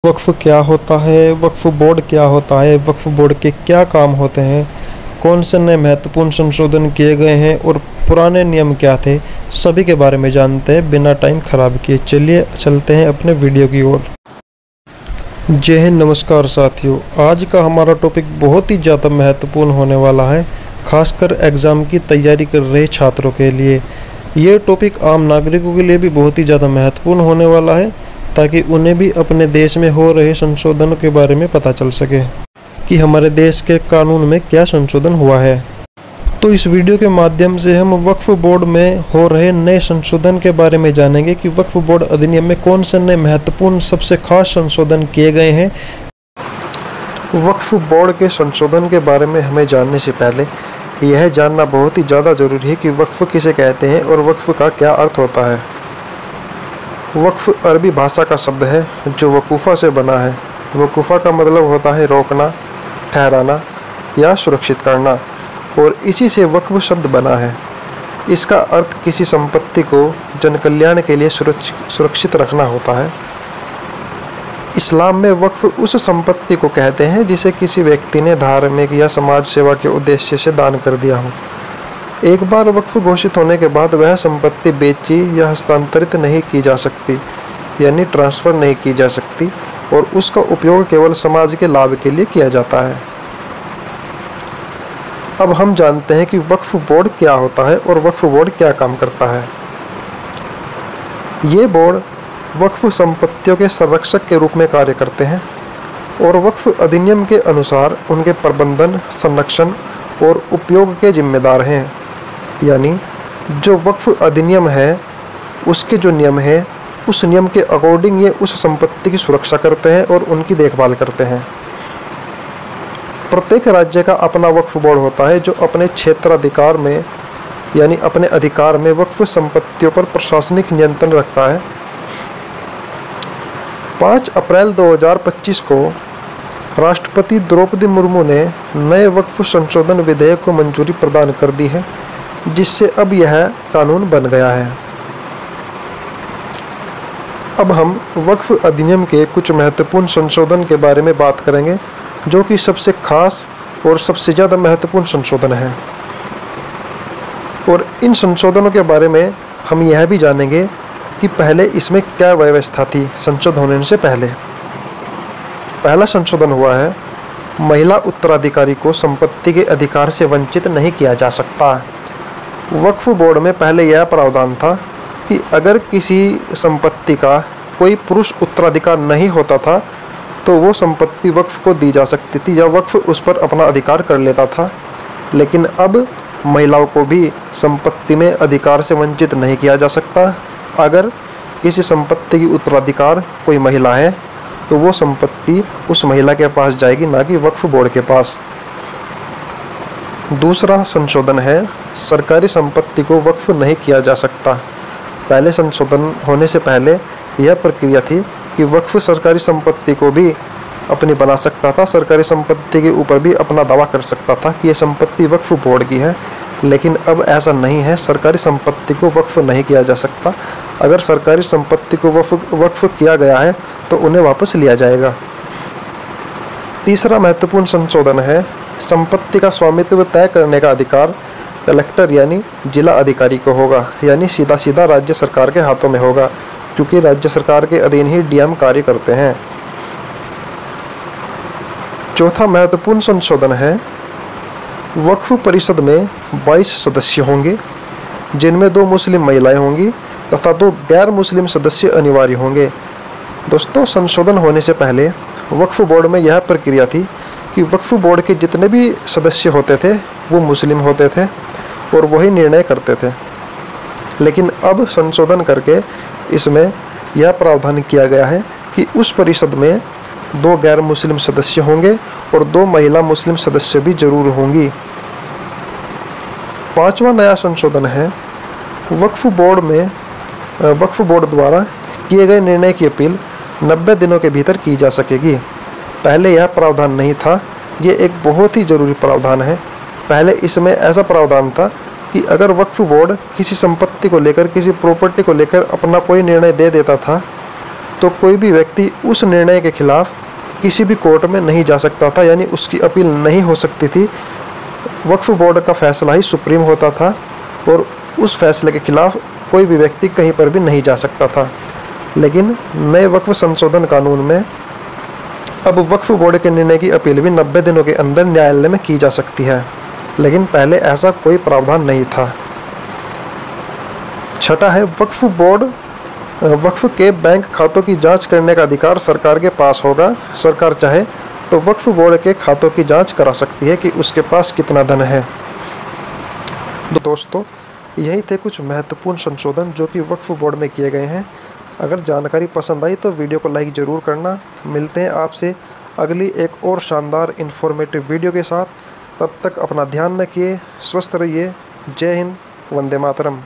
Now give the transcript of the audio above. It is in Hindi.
वक्फ क्या होता है, वक्फ बोर्ड क्या होता है, वक्फ बोर्ड के क्या काम होते हैं, कौन से नए महत्वपूर्ण संशोधन किए गए हैं और पुराने नियम क्या थे, सभी के बारे में जानते हैं बिना टाइम ख़राब किए। चलिए चलते हैं अपने वीडियो की ओर। जय हिंद, नमस्कार साथियों। आज का हमारा टॉपिक बहुत ही ज़्यादा महत्वपूर्ण होने वाला है, खासकर एग्ज़ाम की तैयारी कर रहे छात्रों के लिए। ये टॉपिक आम नागरिकों के लिए भी बहुत ही ज़्यादा महत्वपूर्ण होने वाला है, ताकि उन्हें भी अपने देश में हो रहे संशोधनों के बारे में पता चल सके कि हमारे देश के कानून में क्या संशोधन हुआ है। तो इस वीडियो के माध्यम से हम वक्फ बोर्ड में हो रहे नए संशोधन के बारे में जानेंगे कि वक्फ बोर्ड अधिनियम में कौन से नए महत्वपूर्ण सबसे खास संशोधन किए गए हैं। वक्फ बोर्ड के संशोधन के बारे में हमें जानने से पहले यह जानना बहुत ही ज़्यादा ज़रूरी है कि वक्फ किसे कहते हैं और वक्फ का क्या अर्थ होता है। वक्फ अरबी भाषा का शब्द है जो वकूफ़ा से बना है। वकूफ़ा का मतलब होता है रोकना, ठहराना या सुरक्षित करना, और इसी से वक्फ शब्द बना है। इसका अर्थ किसी संपत्ति को जन कल्याण के लिए सुरक्षित रखना होता है। इस्लाम में वक्फ उस संपत्ति को कहते हैं जिसे किसी व्यक्ति ने धार्मिक या समाज सेवा के उद्देश्य से दान कर दिया हो। एक बार वक्फ घोषित होने के बाद वह संपत्ति बेची या हस्तांतरित नहीं की जा सकती, यानी ट्रांसफ़र नहीं की जा सकती, और उसका उपयोग केवल समाज के लाभ के लिए किया जाता है। अब हम जानते हैं कि वक्फ बोर्ड क्या होता है और वक्फ बोर्ड क्या काम करता है। ये बोर्ड वक्फ संपत्तियों के संरक्षक के रूप में कार्य करते हैं और वक्फ अधिनियम के अनुसार उनके प्रबंधन, संरक्षण और उपयोग के जिम्मेदार हैं। यानी जो वक्फ अधिनियम है उसके जो नियम है, उस नियम के अकॉर्डिंग ये उस संपत्ति की सुरक्षा करते हैं और उनकी देखभाल करते हैं। प्रत्येक राज्य का अपना वक्फ बोर्ड होता है जो अपने क्षेत्राधिकार में, यानी अपने अधिकार में वक्फ संपत्तियों पर प्रशासनिक नियंत्रण रखता है। 5 अप्रैल 2025 को राष्ट्रपति द्रौपदी मुर्मू ने नए वक्फ संशोधन विधेयक को मंजूरी प्रदान कर दी है, जिससे अब यह कानून बन गया है। अब हम वक्फ अधिनियम के कुछ महत्वपूर्ण संशोधन के बारे में बात करेंगे, जो कि सबसे खास और सबसे ज़्यादा महत्वपूर्ण संशोधन है। और इन संशोधनों के बारे में हम यह भी जानेंगे कि पहले इसमें क्या व्यवस्था थी संशोधन होने से पहले। पहला संशोधन हुआ है, महिला उत्तराधिकारी को संपत्ति के अधिकार से वंचित नहीं किया जा सकता। वक्फ बोर्ड में पहले यह प्रावधान था कि अगर किसी संपत्ति का कोई पुरुष उत्तराधिकार नहीं होता था तो वो संपत्ति वक्फ को दी जा सकती थी या वक्फ उस पर अपना अधिकार कर लेता था। लेकिन अब महिलाओं को भी संपत्ति में अधिकार से वंचित नहीं किया जा सकता। अगर किसी संपत्ति की उत्तराधिकार कोई महिला है तो वो संपत्ति उस महिला के पास जाएगी, ना कि वक्फ बोर्ड के पास। दूसरा संशोधन है, सरकारी संपत्ति को वक्फ नहीं किया जा सकता। पहले संशोधन होने से पहले यह प्रक्रिया थी कि वक्फ सरकारी संपत्ति को भी अपनी बना सकता था, सरकारी संपत्ति के ऊपर भी अपना दावा कर सकता था कि यह संपत्ति वक्फ बोर्ड की है। लेकिन अब ऐसा नहीं है, सरकारी संपत्ति को वक्फ नहीं किया जा सकता। अगर सरकारी संपत्ति को वक्फ किया गया है तो उन्हें वापस लिया जाएगा। तीसरा महत्वपूर्ण संशोधन है, संपत्ति का स्वामित्व तय करने का अधिकार कलेक्टर यानी जिला अधिकारी को होगा, यानी सीधा सीधा राज्य सरकार के हाथों में होगा, क्योंकि राज्य सरकार के अधीन ही डीएम कार्य करते हैं। चौथा महत्वपूर्ण संशोधन है, वक्फ परिषद में 22 सदस्य होंगे, जिनमें 2 मुस्लिम महिलाएं होंगी तथा 2 गैर मुस्लिम सदस्य अनिवार्य होंगे। दोस्तों, संशोधन होने से पहले वक्फ बोर्ड में यह प्रक्रिया थी कि वक्फ बोर्ड के जितने भी सदस्य होते थे वो मुस्लिम होते थे और वही निर्णय करते थे। लेकिन अब संशोधन करके इसमें यह प्रावधान किया गया है कि उस परिषद में 2 गैर मुस्लिम सदस्य होंगे और 2 महिला मुस्लिम सदस्य भी जरूर होंगी। 5वां नया संशोधन है, वक्फ बोर्ड द्वारा किए गए निर्णय की अपील 90 दिनों के भीतर की जा सकेगी। पहले यह प्रावधान नहीं था, ये एक बहुत ही ज़रूरी प्रावधान है। पहले इसमें ऐसा प्रावधान था कि अगर वक्फ बोर्ड किसी संपत्ति को लेकर, किसी प्रॉपर्टी को लेकर अपना कोई निर्णय दे देता था तो कोई भी व्यक्ति उस निर्णय के खिलाफ किसी भी कोर्ट में नहीं जा सकता था, यानी उसकी अपील नहीं हो सकती थी। वक्फ बोर्ड का फैसला ही सुप्रीम होता था और उस फैसले के खिलाफ कोई भी व्यक्ति कहीं पर भी नहीं जा सकता था। लेकिन नए वक्फ संशोधन कानून में अब वक्फ बोर्ड के निर्णय की अपील भी 90 दिनों के अंदर न्यायालय में की जा सकती है, लेकिन पहले ऐसा कोई प्रावधान नहीं था। छठा है, वक्फ बोर्ड वक्फ के बैंक खातों की जांच करने का अधिकार सरकार के पास होगा। सरकार चाहे तो वक्फ बोर्ड के खातों की जांच करा सकती है कि उसके पास कितना धन है। तो दोस्तों, यही थे कुछ महत्वपूर्ण संशोधन जो कि वक्फ बोर्ड में किए गए हैं। अगर जानकारी पसंद आई तो वीडियो को लाइक ज़रूर करना। मिलते हैं आपसे अगली एक और शानदार इन्फॉर्मेटिव वीडियो के साथ। तब तक अपना ध्यान रखिए, स्वस्थ रहिए। जय हिंद, वंदे मातरम।